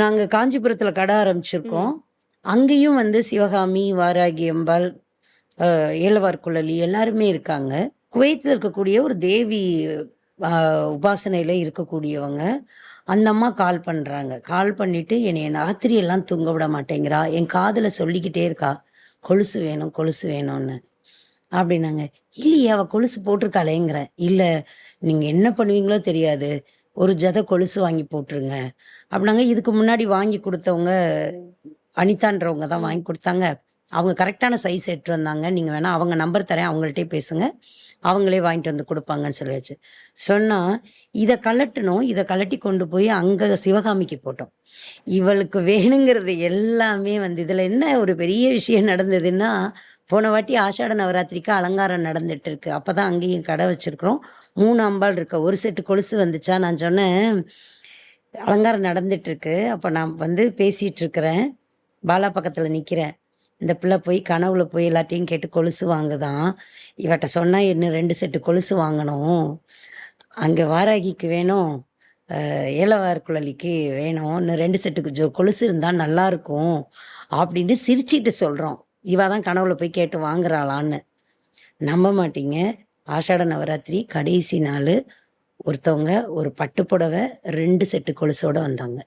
நாங்க காஞ்சிபுரத்துல கடை ஆரம்பிச்சிருக்கோம். ம். அங்கேயும் வந்து சிவகாமி, வாராகி அம்பாள், ஏலவார் குழலி எல்லாருமே இருக்காங்க. குவைத்துல இருக்கக்கூடிய ஒரு தேவி அ உபாசனையில இருக்கக்கூடியவங்க. அந்த அம்மா கால் பண்றாங்க. கால் பண்ணிட்டு என்னைய ராத்திரி எல்லாம் தூங்க விட மாட்டேங்கிறா. என் காதுல சொல்லிக்கிட்டே இருக்கா. கொலுசு வேணும், கொலுசு வேணும்னு. அப்படின்னாங்க. இல்லையே அவ கொலுசு போட்டிருக்காளேங்கிறேன். இல்ல நீங்க என்ன பண்ணுவீங்களோ தெரியாது. ஒரு ஜத கொலுசு வாங்கி போட்டுருங்க. அப்படின்னாங்க. இதுக்கு முன்னாடி வாங்கி குடுத்தவங்க அனிதான்றவங்க தான் ம். வாங்கி குடுத்தாங்க. அவங்க கரெக்ட்டான சைஸ் எடுத்துட்டு வந்தாங்க. நீங்க வேணா அவங்க நம்பர் தரேன். அவங்கள்ட்டயே பேசுங்க. அவங்களே வாங்கிட்டு வந்து குடுப்பாங்கன்னு சொல்லியாச்சு. சொன்னா, இத கழட்டணும். இத கழட்டி கொண்டு போய் அங்க சிவகாமிக்கு போட்டோம். இவளுக்கு வேணுங்கிறது எல்லாமே வந்து இதுல என்ன ஒரு பெரிய விஷயம் நடந்ததுன்னா, போன வாட்டி ஆஷாட நவராத்திரிக்கு அலங்காரம் நடந்துட்டு இருக்கு. அப்பதான் அங்கேயும் கடை வச்சிருக்கிறோம். 3 அம்பாள் இருக்கு. ஒரு செட்டு கொலுசு வந்துச்சா, நான் சொன்னேன், அலங்காரம் நடந்துட்டு இருக்கு. அப்ப நான் வந்து பேசிட்டு இருக்கிறேன். பாலா பக்கத்துல நிக்கிறேன். இந்த பிள்ளை போய் கனவுல போய் எல்லாத்தையும் கேட்டு கொலுசு வாங்குதாம். இவட்ட சொன்னா இன்னும் 2 செட்டு கொலுசு வாங்கணும். அங்க வாராகிக்கு வேணும். ஏலவார் குழலிக்கு வேணும். இன்னும் 2 செட்டுக்கு கொலுசு இருந்தா நல்லாருக்கும். அப்படின்னு சிரிச்சுட்டு சொல்றோம். இவ தான் கனவுல போய் கேட்டு வாங்குறாளான்னு. நம்ப மாட்டீங்க. ஆஷாட நவராத்திரி கடைசி நாளு ஒருத்தவங்க ஒரு பட்டு புடவ 2 செட்டு கொலுசோட வந்தாங்க.